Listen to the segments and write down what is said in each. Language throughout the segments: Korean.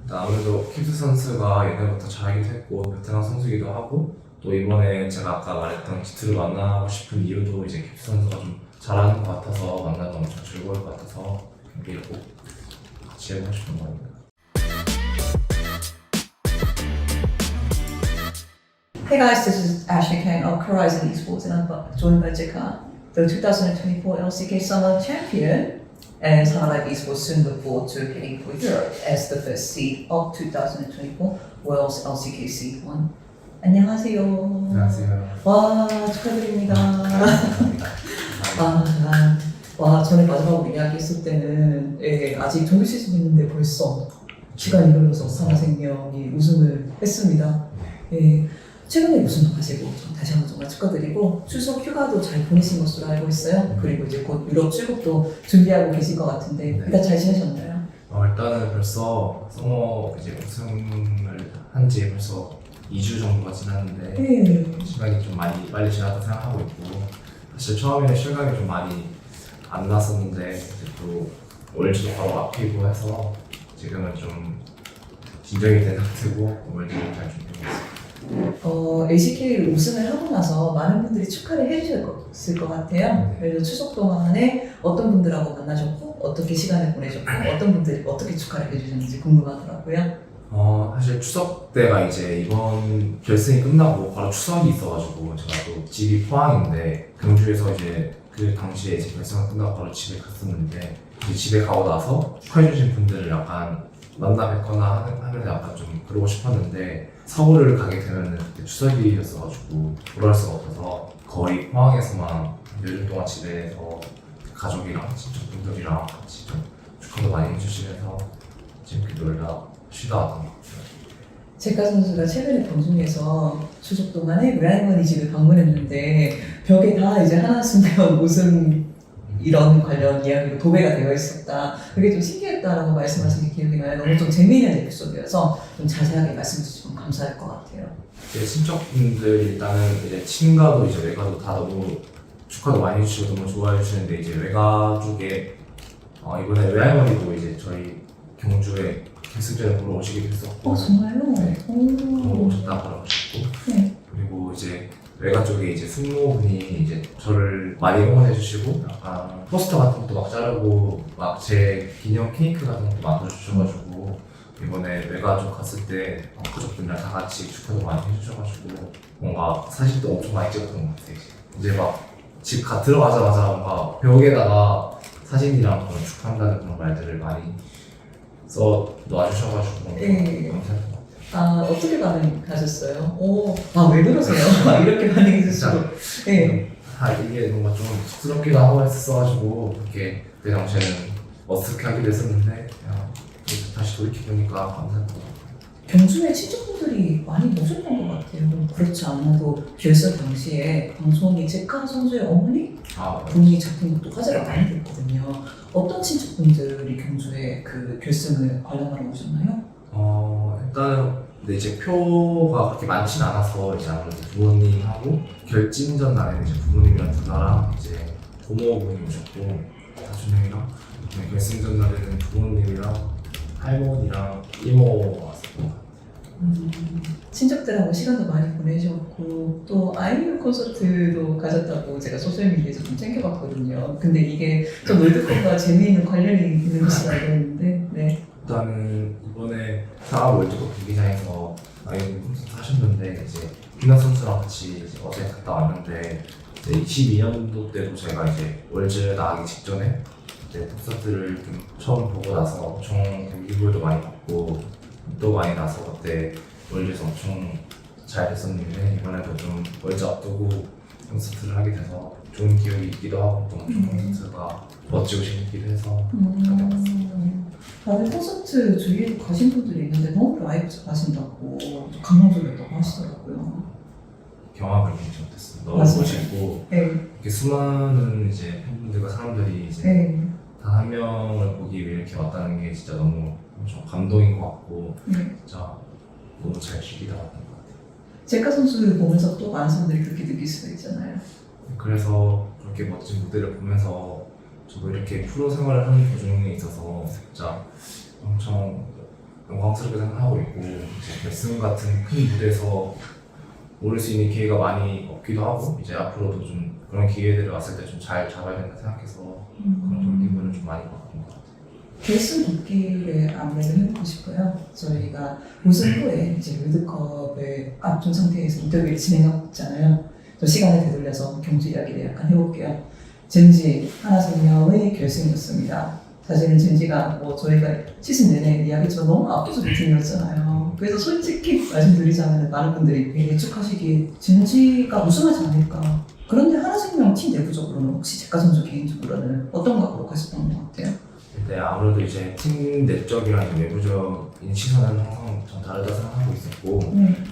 아무래도 킵스 선수가 옛날부터 잘하기도 했고 베테랑 선수이기도 하고 또 이번에 제가 아까 말했던 기투를 만나고 싶은 이유도 이제 킵스 선수가 좀 잘하는 것 같아서 만나면 엄청 즐거울 것 같아서 경기를 꼭 같이 해보고 싶은 겁니다. Hey guys, this is Ashley Kang of Horizon Esports, and I'm joined by Jika, the 2024 LCK Summer Champion, and Highlight Esports soon look forward to heading for Europe as the first seed of 2024 World's LCK Seed 1. 안녕하세요. 안녕하세요. 와, 축하드립니다. 와, 전에 마지막으로 이야기했을 때는 아직 정규 시즌 있는데 벌써 시간이 흘러서 산하생명이 우승을 했습니다. 최근에 우승도 하시고 다시 한번 정말 축하드리고 추석 휴가도 잘 보내신 것으로 알고 있어요. 그리고 이제 곧 유럽 출국도 준비하고 계실 것 같은데 일단 잘 지내셨나요? 일단은 벌써 서머 이제 우승을 한 지 벌써 2주 정도가 지났는데 시간이 좀 많이 빨리 지났다 생각하고 있고 사실 처음에는 실감이 좀 많이 안 났었는데 이제 또 월드도 바로 앞이고 해서 지금은 좀 진정이 된 상태고 월드를 잘 준비하고 있습니다. LCK를 우승을 하고 나서 많은 분들이 축하를 해주셨을 것 같아요. 그래서 추석 동안에 어떤 분들하고 만나셨고 어떻게 시간을 보내셨고 어떤 분들이 어떻게 축하를 해주셨는지 궁금하더라고요. 사실 추석 때가 이제 이번 결승이 끝나고 바로 추석이 있어가지고 제가 또 집이 포항인데 경주에서 이제 그 당시에 이제 결승이 끝나고 바로 집에 갔었는데 이제 집에 가고 나서 축하해주신 분들을 약간 만나 뵙거나 하면 약간 좀 그러고 싶었는데 서울을 가게 되면 그때 추석이었어가지고 돌아올 수가 없어서 거의 포항에서만 요즘 동안 집에서 가족이랑 친척분들이랑 같이 좀 축하도 많이 해주시면서 재밌게 놀다 쉬다 왔던 것 같아요. 제카 선수가 최근에 방송에서 추석 동안에 외할머니 집을 방문했는데 벽에 다 이제 하나순간 우승 이런 관련 이야기로 도배가 되어 있었다. 그게 좀 신기했다라고 말씀하신 게 기억이 나요. 너무 좀 재미있는 에피소드여서 좀 자세하게 말씀 주시면 감사할 것 같아요. 제 친척분들이 일단은 이제 친가도 이제 외가도 다 너무 축하도 많이 해주시고 너무 좋아해 주시는데 이제 외가 쪽에 이번에 외할머니도 이제 저희 경주에 결승전에 보러 오시기도 했었고 정말요? 네. 오. 오셨다고 하셨고 네. 그리고 이제 외가 쪽에 이제 승모분이 이제 저를 많이 응원해 주시고 약간 포스터 같은 것도 막 자르고 막 제 기념 케이크 같은 것도 만들어 주셔가지고 이번에 외가 쪽 갔을 때 가족분이랑 다 같이 축하도 많이 해주셔가지고 뭔가 사진도 엄청 많이 찍었던 것 같아요. 이제 막 집 들어가자마자 뭔가 벽에다가 사진이랑 그런 축하한다는 그런 말들을 많이 써 놔주셔가지고 감사했던 것 같아요. 어떻게 반응하셨어요? 왜 그러세요? 막 이렇게 반응해주시고. 네. 이게 뭔가 좀 쑥스럽기도 하고 했었어가지고 그렇게 그 당시에는 어색하게 하기도 했었는데 그냥 다시 돌이켜보니까 감사했던 것 같아요. 경주에 친척분들이 많이 오셨던 것 같아요. 그렇지 않아도 결승 당시에 방송이 제카 선수의 어머니 분이 잡힌 것도 화제가 많이 됐거든요. 어떤 친척분들이 경주에 그 결승을 관람하러 오셨나요? 일단은 근데 이제 표가 그렇게 많진 않아서 이제 아무래도 부모님하고 결진전 날에는 이제 부모님이랑 누나랑 이제 고모분이 오셨고 사촌형이랑 결승전 날에는 부모님이랑 할머니랑 이모가 왔었던 것 같아요. 친척들하고 시간도 많이 보내셨고 또 아이유 콘서트도 가셨다고 제가 소셜미디어에서 좀 챙겨봤거든요. 근데 이게 좀 월드컵과 재미있는 관련이 있는 것으로 알고 있는데 네. 일단은 이번에 상암 월드컵 경기장에서 아이유 콘서트 하셨는데 이제 김나 선수랑 같이 이제 어제 갔다 왔는데 22년도 때도 제가 이제 월즈 나가기 직전에 이제 콘서트를 좀 처음 보고 나서 엄청 경기부여도 많이 받고 또 많이 나서 그때 월드에서 엄청 잘 됐었는데 이번에도 좀 월드 앞두고 콘서트를 하게 돼서 좋은 기억이 있기도 하고 또 엄청 콘서트가 멋지고 재밌기도 해서 잘 봤습니다. 다들 콘서트 주위에 가신 분들이 있는데 너무 라이브 잘하신다고 감동적이었다고 하시더라고요. 경험을 굉장히 못했어요. 너무 맞아요. 멋있고 네. 이렇게 수많은 이제 팬분들과 사람들이 이제 네. 단 한 명을 보기 위해 이렇게 왔다는 게 진짜 너무 엄청 감동인 것 같고 진짜 너무 잘 즐기다 왔던 것 같아요. 제카 선수를 보면서 또 많은 사람들이 그렇게 느낄 수도 있잖아요. 그래서 그렇게 멋진 무대를 보면서 저도 이렇게 프로 생활을 하는 도중에 있어서 진짜 엄청 영광스럽게 생각하고 있고 이제 결승 같은 큰 무대에서 오를 수 있는 기회가 많이 없기도 하고 이제 앞으로도 좀 그런 기회들이 왔을 때 좀 잘 잡아야 된다 생각해서 그런 동기부여를 좀 많이 받았던 것 같아요. 결승 돕기를 아무래도 해보고 싶고요. 저희가 우승 후에 이제 롤드컵을 앞둔 상태에서 인터뷰를 진행하고 있잖아요. 또 시간을 되돌려서 경주 이야기를 약간 해볼게요. 젠지 하나생명의 결승이었습니다. 사실은 젠지가 뭐 저희가 시즌 내내 이야기했지만 너무 압도적인 팀이었잖아요. 그래서 솔직히 말씀드리자면 많은 분들이 예측하시기에 젠지가 우승하지 않을까. 그런데 하나생명 팀 내부적으로는 혹시 제가 선수 개인적으로는 어떤 각오로 가셨던 것 같아요? 근데 아무래도 이제 팀 내적이랑 외부적인 시선은 항상 전 다르다 생각하고 있었고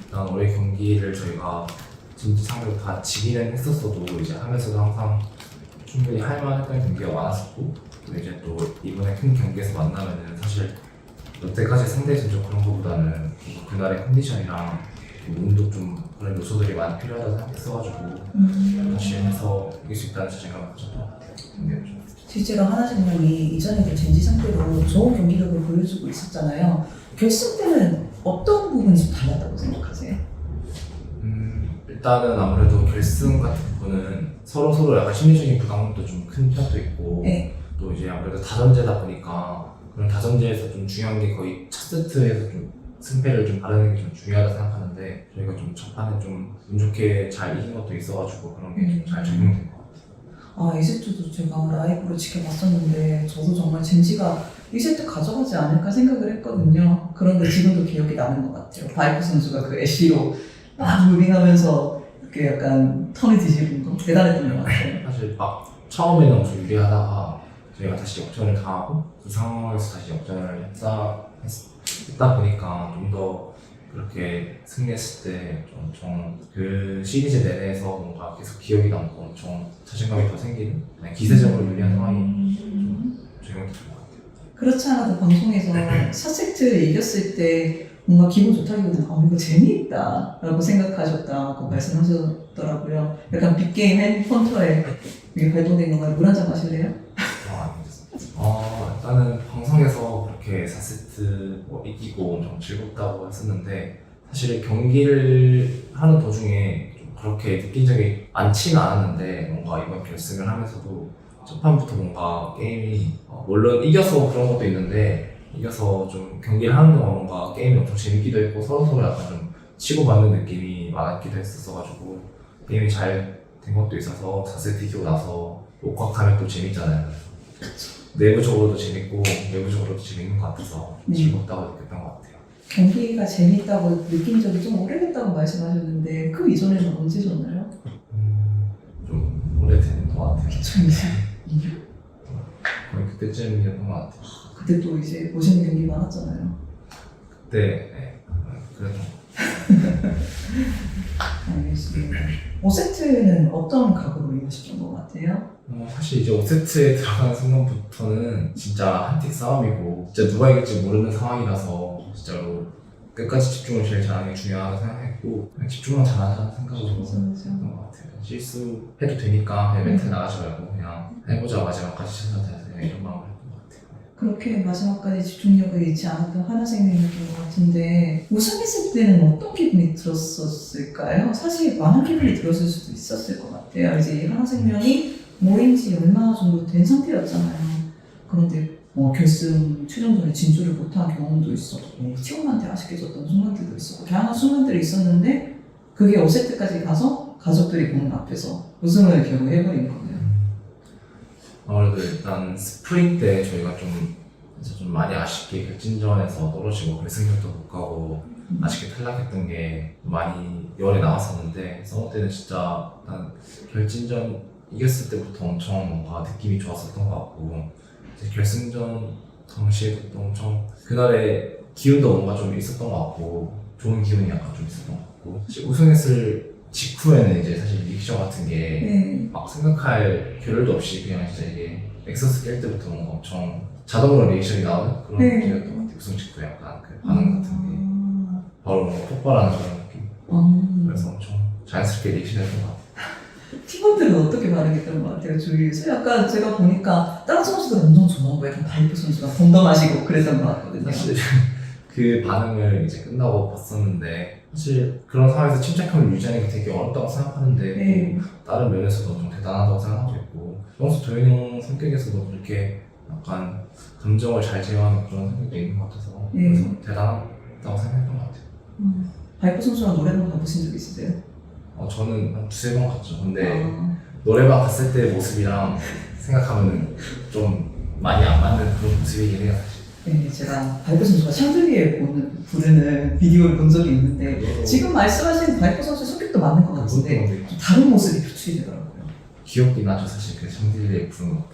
일단 올해 경기를 저희가 진짜 상대로 다 지기는 했었어도 이제 하면서도 항상 충분히 할만했던 경기가 많았었고 또 이제 또 이번에 큰 경기에서 만나면은 사실 여태까지 상대 전적 그런 거보다는 그날의 컨디션이랑 운도 좀 그런 요소들이 많이 필요하다고 생각했어가지고 다시 해서 이길 수 있다는 자신감을 가졌던 것 같아요. 경기를 좀. 실제로 하나생명이 이전에도 젠지 상대로 좋은 경기력을 보여주고 있었잖아요. 결승 때는 어떤 부분이 좀 달랐다고 생각하세요? 일단은 아무래도 결승 같은 부분은 서로 약간 심리적인 부담도 좀 큰 편도 있고 네. 또 이제 아무래도 다전제다 보니까 그런 다전제에서 좀 중요한 게 거의 첫 세트에서 좀 승패를 좀 가르는 게 좀 중요하다 생각하는데 저희가 좀 첫판에 좀 운 좋게 잘 이긴 것도 있어가지고 그런 게 좀 잘 적용된 것 같아요. 2세트도 제가 라이브로 지켜봤었는데 저도 정말 젠지가 2세트 가져가지 않을까 생각을 했거든요. 그런데 지금도 기억이 나는 것 같아요. 바이프 선수가 그 애쉬로 막 무빙하면서 이렇게 약간 턴을 뒤집은 거 대단했던 것 같아요. 사실 막 처음에는 엄청 유리하다가 저희가 다시 역전을 당하고 그 상황에서 다시 역전을 했다 보니까 좀 더 그렇게 승리했을 때 좀 엄청 그 시리즈 내내에서 뭔가 계속 기억이 남고 엄청 자신감이 더 생기는 기세적으로 유리한 상황이 좀 적용됐던 것 같아요. 그렇지 않아도 방송에서 4세트를 이겼을 때 뭔가 기분 좋다기보다는 이거 재미있다 라고 생각하셨다고 말씀하셨더라고요. 약간 빅게임 앤 펀터에 이게 발동된 건가요? 물 한잔 마실래요? 일단은 방송에서 그렇게 4세트 뭐 이기고 엄청 즐겁다고 했었는데 사실 경기를 하는 도중에 좀 그렇게 느낀 적이 많지는 않았는데 뭔가 이번 결승을 하면서도 첫 판부터 뭔가 게임이 물론 이겨서 그런 것도 있는데 이겨서 좀 경기를 하는 동안 뭔가 게임이 엄청 재밌기도 했고 서로 약간 좀 치고받는 느낌이 많았기도 했었어가지고 게임이 잘 된 것도 있어서 4세트 이기고 나서 옥곽하면 또 재밌잖아요. 내부적으로도 재밌고 외부적으로도 재밌는 것 같아서 즐겁다고 느꼈던 것 같아요. 경기가 재밌다고 느낀 적이 좀 오래됐다고 말씀하셨는데 그 이전에는 언제셨나요? 좀 오래된 것 같아요. 2022년? 거의 그때쯤이었던 것 같아요. 그때 또 이제 멋있는 경기 많았잖아요. 그때 그래도 알겠습니다. 5세트는 어떤 각오로 임하셨던 것 같아요? 사실 이제 5세트에 들어가는 순간부터는 진짜 한틱 싸움이고 진짜 누가 이길지 모르는 상황이라서 진짜로 끝까지 집중을 제일 잘하는 게 중요하다고 생각했고 그냥 집중만 잘하자는 생각으로 했던 것 같아요. 실수해도 되니까 그냥 멘트 나가지 말고 그냥 해보자 마지막까지 최선을 다해서 이런 마음을 했던 것 같아요. 그렇게 마지막까지 집중력을 잃지 않았던 하나생명이었던 것 같은데 우승했을 때는 어떤 기분이 들었었을까요? 사실 많은 기분이 들었을 수도 있었을 것 같아요. 이제 하나생명이 모인 지 얼마 정도 된 상태였잖아요. 그런데 결승 최종전에 진출을 못한 경험도 있었고 팀원한테 아쉽게 졌던 순간들도 있었고 다양한 순간들이 있었는데 그게 5세트까지 가서 가족들이 보는 앞에서 우승을 결국 해버린 거예요. 아무래도 일단 스프링 때 저희가 좀 많이 아쉽게 결진전에서 떨어지고 결승전도 못 가고 아쉽게 탈락했던 게 많이 열에 나왔었는데 서울 때는 진짜 일단 결진전 이겼을 때부터 엄청 뭔가 느낌이 좋았었던 것 같고 이제 결승전 당시에도 또 엄청 그날의 기운도 뭔가 좀 있었던 것 같고 좋은 기운이 약간 좀 있었던 것 같고 사실 우승했을 직후에는 이제 사실 리액션 같은 게 막 생각할 겨를도 없이 그냥 진짜 이게 엑서스 깰 때부터 뭔가 엄청 자동으로 리액션이 나오는 그런 느낌이었던 것 같아요. 우승 직후에 약간 그 반응 같은 게 바로 뭔가 폭발하는 그런 느낌. 그래서 엄청 자연스럽게 리액션했던 것 같아요. 팀원들은 어떻게 반응했던 것 같아요, 주위에서? 약간 제가 보니까 다른 선수들 엄청 좋아하고 약간 바이프 선수가 덤덤하시고 그랬던 것 같거든요. 사실 그 반응을 이제 끝나고 봤었는데 사실 그런 상황에서 침착함을 유지하는 게 되게 어렵다고 생각하는데 네. 또 다른 면에서도 좀 대단하다고 생각하고 있고 평소 도현이 형 성격에서도 그렇게 약간 감정을 잘 제어하는 그런 성격도 있는 것 같아서 네. 그래서 대단하다고 생각했던 것 같아요. 바이퍼 선수랑 노래방 가보신 적 있으세요? 저는 한 두세 번 갔죠. 근데 아, 노래방 갔을 때 모습이랑 생각하면은 좀 많이 안 맞는 그런 모습이긴 해요. 네, 제가 바이퍼 선수가 샹들리에 부르는 비디오를 본 적이 있는데 지금 말씀하신 바이퍼 선수의 성격도 맞는 것 같은데 그것도 좀 다른 모습이 표출이 되더라고요. 귀엽긴 하죠. 사실 그 샹들리에 부르는 거.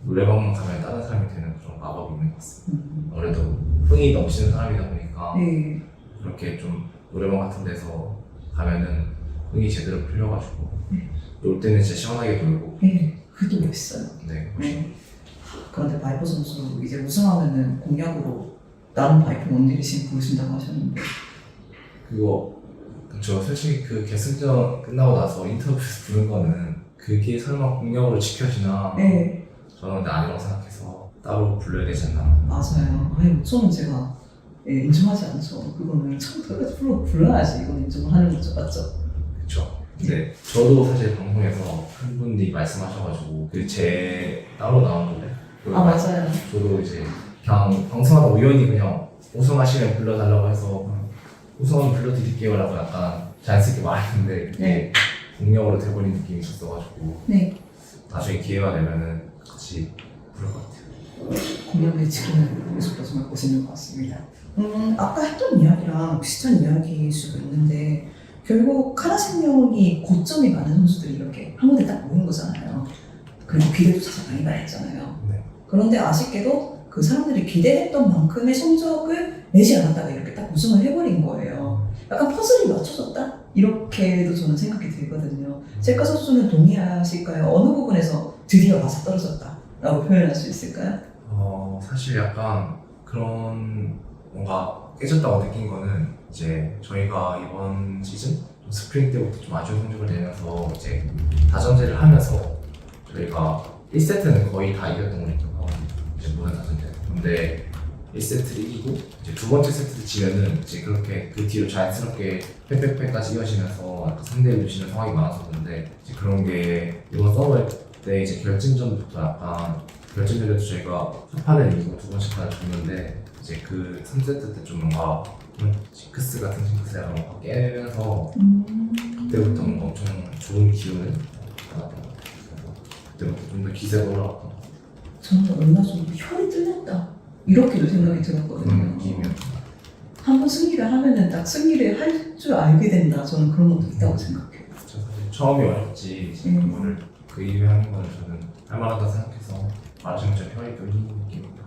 노래방만 가면 다른 사람이 되는 그런 마법이 있는 것 같습니다. 아무래도 흥이 넘치는 사람이다 보니까 네. 그렇게 좀 노래방 같은 데서 가면은 흥이 제대로 풀려가지고 놀 때는 진짜 시원하게 놀고 네, 그것도 멋있어요. 네. 네. 그런데 바이퍼 선수 이제 우승하면은 공약으로 다른 바이퍼 원딜이신 부르신다고 하셨는데 그거 저 솔직히 그 결승전 끝나고 나서 인터뷰에서 부른 거는 그게 설마 공약으로 지켜지나 네, 저는 근데 아니라고 생각해서 따로 불러야 되지 않나. 맞아요. 아니, 저는 제가 인정하지 않죠. 그거는 처음부터 불러야지 이건 인정을 하는 거죠. 맞죠? 그쵸. 근데 저도 사실 방송에서 한 분이 말씀하셔가지고 그 제 따로 나온 노래 아, 맞아요. 저도 이제 그냥 방송하다 우연히 그냥 우승하시면 불러달라고 해서 우승하면 불러드릴게요 라고 약간 자연스럽게 말했는데 그게 네. 공약으로 돼버린 느낌이 있었어가지고 네. 나중에 기회가 되면은 같이 부를 것 같아요. 공약을 지키는 모습도 정말 멋있는 것 같습니다. 아까 했던 이야기랑 비슷한 이야기일 수도 있는데 결국 하나생명이 고점이 많은 선수들이 이렇게 한 군데 딱 모인 거잖아요. 그리고 기대도 사실 많이 받았잖아요. 네. 그런데 아쉽게도 그 사람들이 기대했던 만큼의 성적을 내지 않았다가 이렇게 딱 우승을 해버린 거예요. 약간 퍼즐이 맞춰졌다? 이렇게도 저는 생각이 들거든요. 제카 선수는 동의하실까요? 어느 부분에서 드디어 맞아 떨어졌다라고 표현할 수 있을까요? 사실 약간 그런 뭔가 깨졌다고 느낀 거는 이제 저희가 이번 시즌 좀 스프링 때부터 좀 아쉬운 성적을 내면서 이제 다전제를 하면서 저희가 1세트는 거의 다 이겼던 거니까 이제 모든 다전제. 근데 1세트를 이기고 이제 두 번째 세트를 지면은 이제 그렇게 그 뒤로 자연스럽게 패패패까지 이어지면서 약간 3대1로 지는 상황이 많았었는데 이제 그런 게 이번 서버 때 이제 결승전부터 약간 결승전에도 저희가 첫 판을 이기고 두 번째 판을 졌는데 이제 그 3세트 때 좀 뭔가 징크스 같은 징크스를 뭔가 깨면서 그때부터 뭔가 엄청 좋은 기운을 받았던 것 같아요. 그래서 그때부터 좀 더 기세가 올라갔던 것 같아요. 저는 얼마 전에 혈이 뚫렸다 이렇게도 생각이 그런 들었거든요. 느낌이었던 한 번 승리를 하면은 딱 승리를 할 줄 알게 된다. 저는 그런 것도 있다고 생각해요. 저 사실 처음이 어렵지 이제 그거를 그 이후에 하는 거는 저는 할만하다 생각해서 말하자면 좀 혈이 뚫리는 느낌입니다.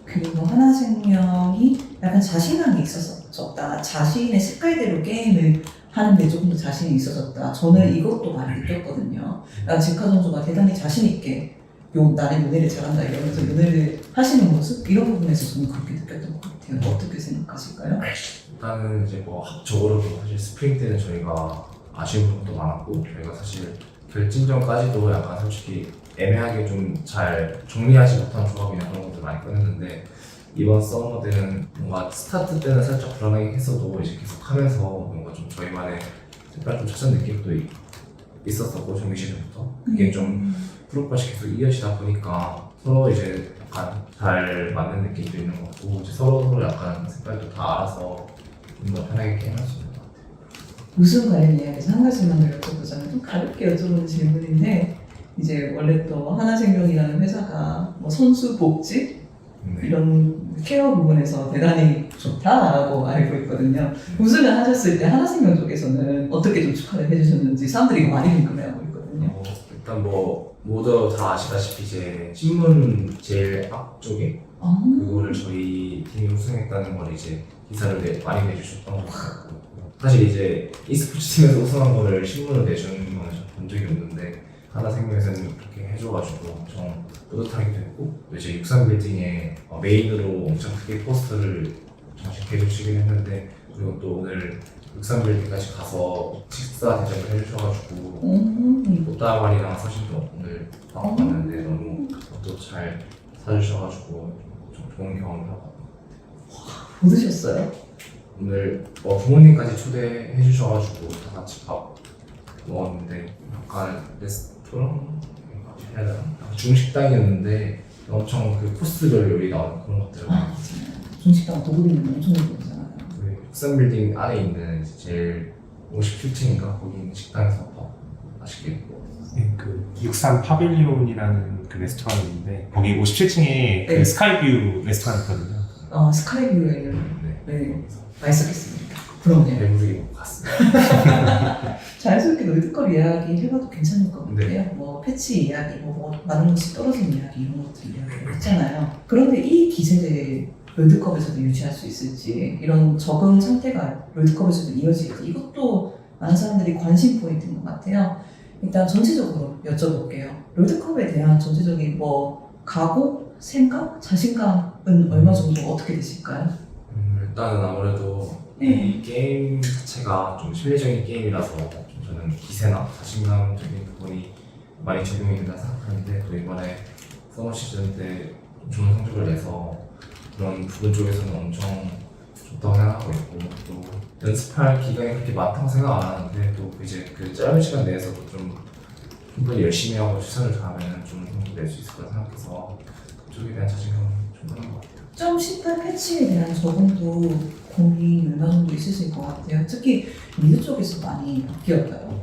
그리고 하나생명이 약간 자신감이 있었었다. 자신의 색깔대로 게임을 하는데 조금 더 자신이 있어졌다. 저는 이것도 많이 느꼈거든요. 그러니까 제카 선수가 대단히 자신 있게 나는 연애를 잘한다 이러면서 연애를 하시는 모습 이런 부분에서 저는 그렇게 느꼈던 것 같아요. 어떻게 생각하실까요? 일단은 이제 뭐 합적으로도 사실 스프링 때는 저희가 아쉬운 부분도 많았고 저희가 사실 결승전까지도 약간 솔직히 애매하게 좀 잘 정리하지 못한 조합이나 그런 것들 많이 꺼냈는데 이번 서머 때는 뭔가 스타트 때는 살짝 불안하게 했어도 이제 계속 하면서 뭔가 좀 저희만의 색깔 좀 찾은 느낌도 있었었고 정규 시즌부터 그게 좀 프로까지 계속 이어지다 보니까 서로 이제 약간 잘 맞는 느낌도 있는 것 같고 이제 서로 약간 색깔도 다 알아서 좀 더 편하게 게임할 수 있는 것 같아요. 우승 관련 이야기에서 한 가지만 더 여쭤보자면 좀 가볍게 여쭤보는 질문인데 이제 원래 또 하나생명이라는 회사가 뭐 선수 복지 네. 이런 케어 부분에서 대단히 좋다라고 알고 있거든요. 우승을 하셨을 때 하나생명 쪽에서는 어떻게 좀 축하를 해주셨는지 사람들이 많이 궁금해하고 있거든요. 일단 뭐 모두 다 아시다시피 이제 신문 제일 앞쪽에 그거를 저희 팀이 우승했다는 걸 이제 기사를 많이 내주셨던 것 같고 사실 이제 e스포츠 팀에서 우승한 거를 신문으로 내주는 건 본 적이 없는데 하나생명에서는 그렇게 해줘가지고 엄청 뿌듯하기도 했고 이제 63빌딩에 메인으로 엄청 크게 포스터를 장식해 주시긴 했는데 그리고 또 오늘 63빌딩까지 가서 식사 대접을 해주셔가지고 꽃다발이랑 사진도 오늘 받았는데 너무 또 잘 사주셔가지고 좀 좋은 경험을 하고 뭐 드셨어요? 오늘 부모님까지 초대해 주셔가지고 다 같이 밥 먹었는데 약간 레스토랑 해야 되나? 약간 중식당이었는데 엄청 그 코스별 요리 나오는 그런 것들. 아 맞아요. 중식당 도구리는 엄청 좋아하잖아요. 그 국산 빌딩 안에 있는 제일 57층인가 거기 있는 식당에서 밥 맛있게 먹었어요. 네, 그 육산 파빌리온이라는 그 레스토랑인데 거기 57층에 그 네. 스카이뷰 레스토랑이 있거든요. 아 스카이뷰에 네 맛있었겠습니다. 그럼요. 배부르게 먹고 갔습니다. 자연스럽게 롤드컵 이야기 해봐도 괜찮을 것 같아요. 네. 뭐 패치 이야기, 뭐 많은 것이 떨어진 이야기 이런 것들 이야기를 했잖아요. 그런데 이 기세를 롤드컵에서도 유지할 수 있을지 이런 적응 상태가 롤드컵에서도 이어질지 이것도 많은 사람들이 관심 포인트인 것 같아요. 일단 전체적으로 여쭤볼게요. 롤드컵에 대한 전체적인 뭐 각오, 생각, 자신감은 얼마 정도 어떻게 되실까요? 일단은 아무래도 네. 이 게임 자체가 좀 실내적인 게임이라서 좀 저는 기세나 자신감적인 부분이 많이 적용이 된다 생각하는데 또 이번에 서머 시즌 때 좀 좋은 성적을 내서 그런 부분 쪽에서는 엄청 좋다고 생각하고 있고 또 연습할 기간이 그렇게 많다고 생각 안 하는데 또 이제 그 짧은 시간 내에서도 좀 충분히 열심히 하고 최선을 다하면 좀 성적 낼 수 있을 거라 생각해서 그쪽에 대한 자신감은 충분한 것 같아요. 1.18 패치에 대한 적응도 고민이 얼마 정도 있으실 것 같아요. 특히 미드 쪽에서 많이 바뀌었어요.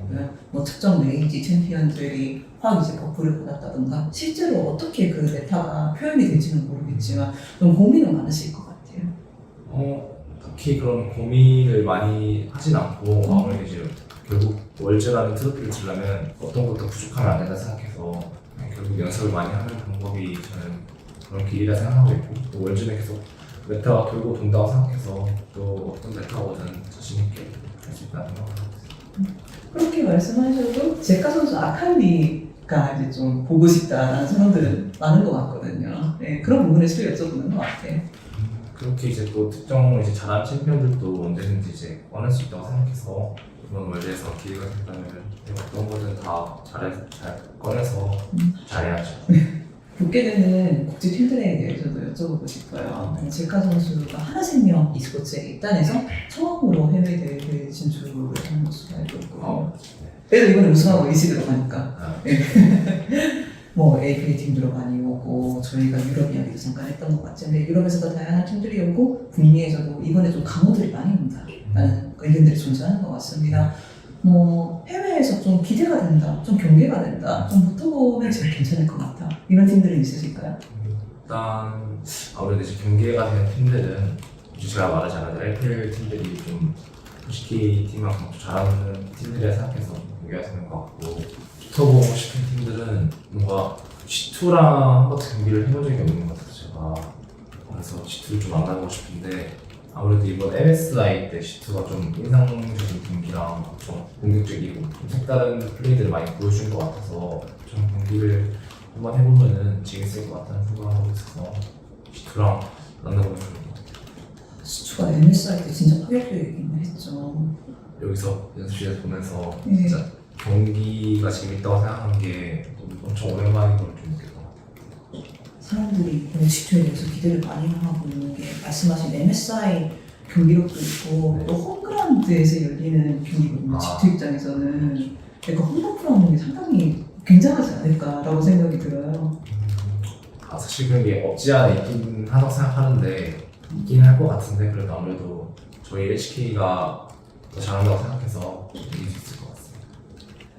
뭐 특정 레이지 챔피언들이 확 이제 버프를 받았다던가 실제로 어떻게 그 메타가 표현이 될지는 모르겠지만 좀 고민은 많으실 것 같아요. 딱히 그런 고민을 많이 하진 않고 아무래도 이제 결국 월즈라는 트로피를 치려면 어떤 것도 부족하면 안 된다 생각해서 결국 연습을 많이 하는 방법이 저는 그런 길이라 생각하고 있고 또 월즈는 계속 메타가 돌고 돈다고 생각해서 또 어떤 메타거든 자신 있게 할 수 있다는 생각을 하고 있어요. 그렇게 말씀하셔도 제카 선수 아칼리가 이제 좀 보고 싶다라는 사람들은 많은 것 같거든요. 네, 그런 부분에서 여쭤보는 것 같아요. 그렇게 이제 또 특정 이제 잘하는 챔피언들도 언제든지 이제 꺼낼 수 있다고 생각해서 이번 월드에서 기회가 된다면 어떤 거든 다 잘 꺼내서 잘해야죠. 붙게 되는 국제 팀들에 대해서도 여쭤보고 싶어요. 제카 선수가 하나생명 e스포츠에 입단해서 처음으로 해외 대회 진출을 하는 것으로 알고 있고 그래도 이번에 우승하고 이시 들어가니까 뭐 APL 팀들로 많이 오고 저희가 유럽 이야기도 잠깐 했던 것 같은데 유럽에서도 다양한 팀들이 오고 북미에서도 이번에 좀 강호들이 많이 온다라는 의견들이 존재하는 것 같습니다. 뭐 해외에서 좀 기대가 된다, 좀 경계가 된다, 좀 붙어보면 제일 괜찮을 것 같다 이런 팀들은 있으실까요? 일단 아무래도 이제 경기가 되는 팀들은 이제 제가 말하자면 LPL 팀들이 좀 솔직히 팀이랑 좀 잘하는 팀들이라 생각해서 경기가 되는 것 같고 붙어보고 싶은 팀들은 뭔가 G2랑 한 번도 경기를 해본 적이 없는 것 같아요 제가. 그래서 G2를 좀 만나보고 싶은데 아무래도 이번 MSI 때 G2가 좀 인상적인 경기랑 좀 공격적이고 좀 색다른 플레이들을 많이 보여준 것 같아서 좀 경기를 한번 해보면은 재밌을 것 같다는 생각을 하고 있어서 G2랑 만나보면 좋을 것 같아요. 수가 MSI 때 진짜 파격적이긴 했죠. 여기서 연습실에 보면서 네. 진짜 경기가 재밌다고 생각하는 게 엄청 오랜만인 걸 좀 느꼈던 것 같아요. 사람들이 G2에 대해서 기대를 많이 하고 있는 게 말씀하신 MSI 경기력도 있고 또 홈그라운드에서 열리는 경기거든요. G2 입장에서는 그러니까 홈런프라는 게 상당히 굉장하지 않을까라고 생각이 들어요. 사실 그런 게 없지 않아 있긴 하다고 생각하는데 있긴 할 것 같은데 그래도 아무래도 저희 HK가 더 잘한다고 생각해서 이길 수 있을 것 같습니다.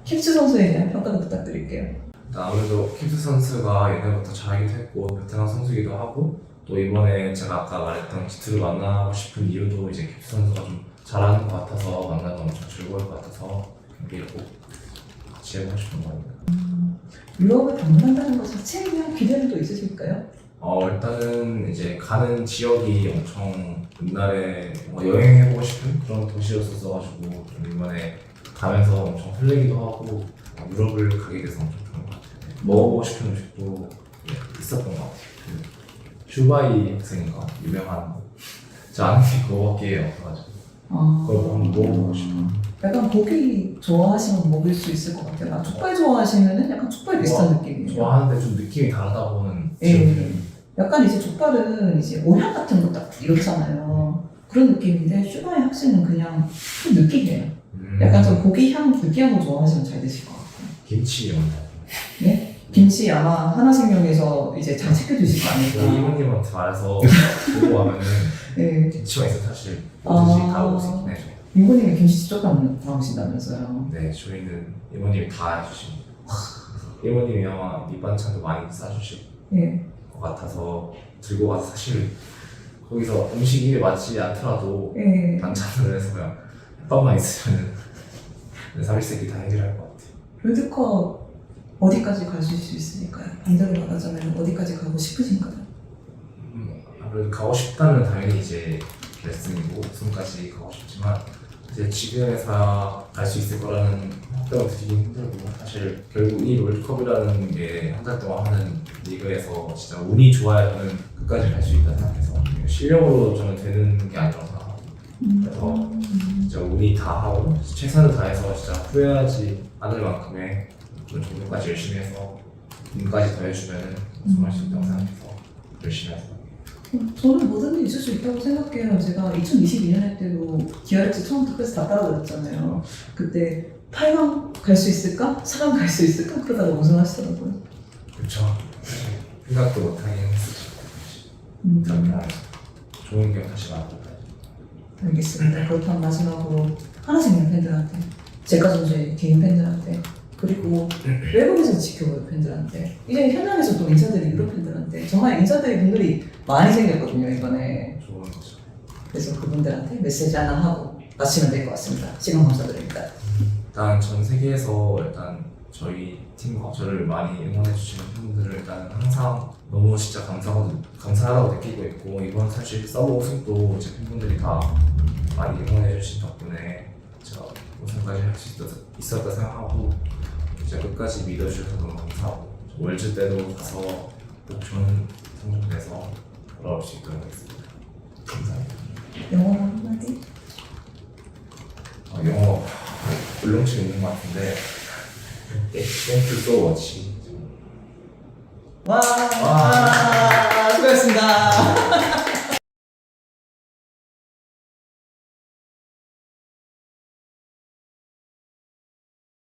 캡츠 선수에 대한 평가도 부탁드릴게요. 일단 아무래도 킵스 선수가 옛날부터 잘하기도 했고 베테랑 선수이기도 하고 또 이번에 제가 아까 말했던 G2를 만나고 싶은 이유도 이제 킵스 선수가 좀 잘하는 것 같아서 만나면 엄청 즐거울 것 같아서 경기를 꼭 같이 해보고 싶은 겁니다. 유럽을 방문한다는 것 자체에 대한 기대는 또 있으실까요? 일단은 이제 가는 지역이 엄청 옛날에 여행해보고 싶은 그런 도시였었어가지고 좀 이번에 가면서 엄청 설레기도 하고 유럽을 가게 돼서 엄청 좋은 것 같아요. 먹어보고 싶은 음식도 있었던 것 같아요. 그 슈바이 학생인가 유명한 저 아는 게 그거밖에 없어가지고 그걸 한번 먹어보고 싶어요. 약간 고기 좋아하시면 먹을 수 있을 것 같아요. 족발 좋아하시면은 약간 족발 비슷한 느낌이에요. 좋아하는데 좀 느낌이 다르다고는 예. 지금 약간 이제 족발은 이제 오향 같은 거 딱 이렇잖아요. 그런 느낌인데 슈가의 학생은 그냥 좀 느끼해요. 약간 좀 고기 향, 느끼한 거 좋아하시면 잘 드실 것 같아요. 김치 이런 거. 네? 김치 아마 하나생명에서 이제 잘 챙겨 드실 거 저희 아닐까. 이모님한테 말해서 들고 가면은 네. 김치가 있어 사실 뭐든지 아. 가고 싶긴 해요. 이모님이 김치 직접 나오신다면서요. 네, 저희는 이모님이 다 해주십니다. 이모님이 아마 밑반찬도 많이 싸주실 네. 것 같아서 들고 가서 사실 거기서 음식이 입에 맞지 않더라도 네. 반찬을 해서 그냥 햇밥만 있으면 사비스끼리 다 해결할 것 같아요. 롤드컵 어디까지 가실 수 있으니까요? 반대로 말하자면 어디까지 가고 싶으신가요? 아무래도 가고 싶다면 당연히 이제 레슨이고 우승까지 가고 싶지만 이제 지금에서야 갈 수 있을 거라는 확정을 드리기 힘들고 사실 결국 이 롤드컵이라는 게 한 달 동안 하는 리그에서 진짜 운이 좋아야 저는 끝까지 갈 수 있다 생각해서 실력으로 저는 되는 게 아니라고 생각하고 그래서 진짜 운이 다 하고 최선을 다해서 진짜 후회하지 않을 만큼의 그런 정도까지 열심히 해서 운까지 더해주면 우승할 수 있다고 생각해서 열심히 해서 저는 뭐든지 있을 수 있다고 생각해요. 제가 2022년 때도 DRX 처음부터 끝까지 다 따라다녔잖아요. 그때 8강 갈 수 있을까? 4강 갈 수 있을까? 그러다가 우승하시더라고요. 그렇죠. 생각도 못하긴 했었죠. 그냥 좋은 기억 다시 만들어야죠. 알겠습니다. 그렇다면 마지막으로 하나생명 팬들한테, 제가 선수의 개인 팬들한테, 그리고 외국에서 지켜볼 팬들한테, 이제 현장에서 또 인사드린 유럽 팬들한테 정말 인사드릴 분들이 많이 생겼거든요 이번에. 좋은 거죠. 그래서 그분들한테 메시지 하나 하고 마치면 될 것 같습니다. 시간 감사드립니다. 일단 전 세계에서 일단 저희 팀과 저를 많이 응원해 주시는 팬분들을 일단 항상 너무 진짜 감사하다고 느끼고 있고 이번 사실 서브 우승도 제 팬분들이 다 많이 응원해 주신 덕분에 제가 우승까지 할 수 있었다 생각하고 이제 끝까지 믿어주셔서 너무 감사하고 월즈 때도 가서 꼭 좋은 성적 내서 돌아올 수 있도록 하겠습니다. 감사합니다. 영어 한마디? 영어 울렁증 있는 것 같은데 Thank you so much. 와, 수고하셨습니다.